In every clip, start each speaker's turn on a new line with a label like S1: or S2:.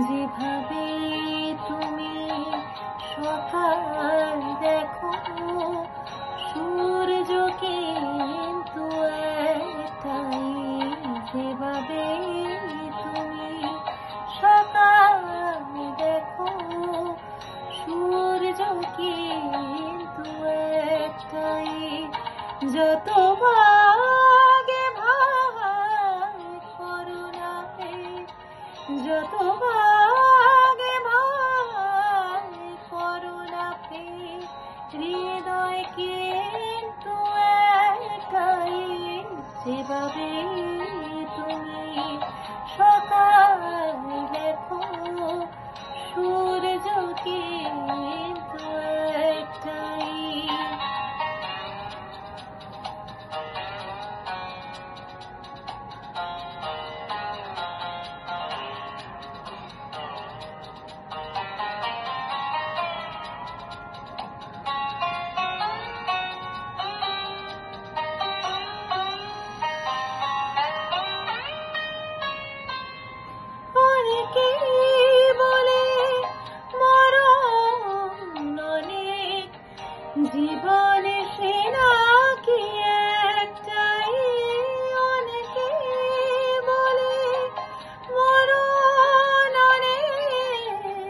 S1: যেভাবে তুমি সকাল দেখো, সূর্য কিন্তু একটাই। যেভাবে তুমি সকাল দেখো, সূর্য কিন্তু একটাই। যত ভাগে ভাগ করো না যত ভাগে ভাগ করো না হৃদয় কিন্তু একটাই। যেভাবে তুমি সকাল দেখো, সূর্য কিন্তু একটাই। জীবনে সে নাকি একটাই। অনেকে বলে মরণ অনেক,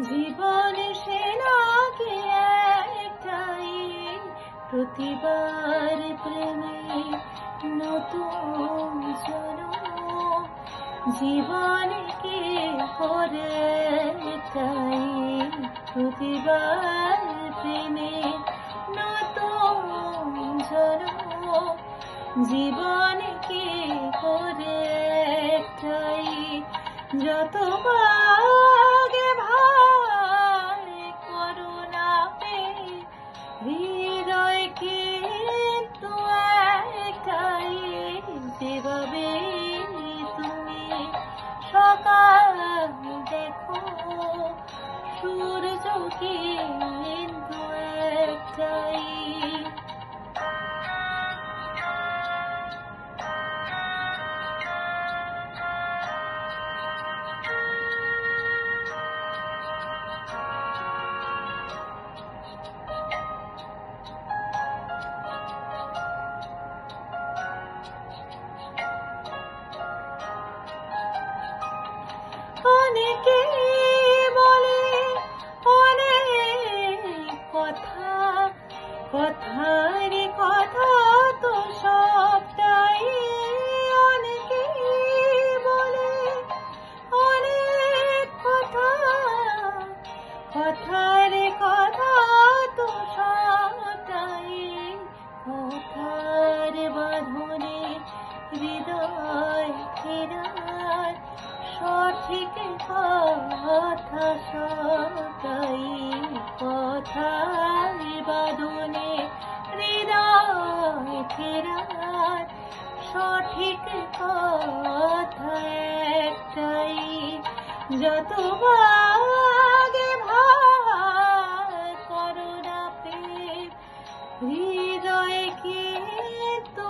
S1: জীবনে সে নাকি একটাই। প্রতিবার প্রেমে নতুন জন্ম, জীবনে কি করে একটাই। প্রতিবার প্রেমে নতুন জন্ম, জীবনে কি করে একটাই। যত ভাগে ভাগ করো না হৃদয় কিন্তু একটাই। যেভাবে তুমি সকাল দেখো, সূর্য কিন্তু একটাই। অনেকে বলে অনেক কথা, কথার কথা তো সবটাই। অনেকে বলে অনেক কথা, কথার কথা তো সবটাই। কথার বাঁধনে হৃদয় ফেরার সঠিক কথা সবটাই। কথার বাঁধনে হৃদয় ফেরার সঠিক কথা একটাই। যত ভাগে ভাগ করো না হৃদয় কিন্তু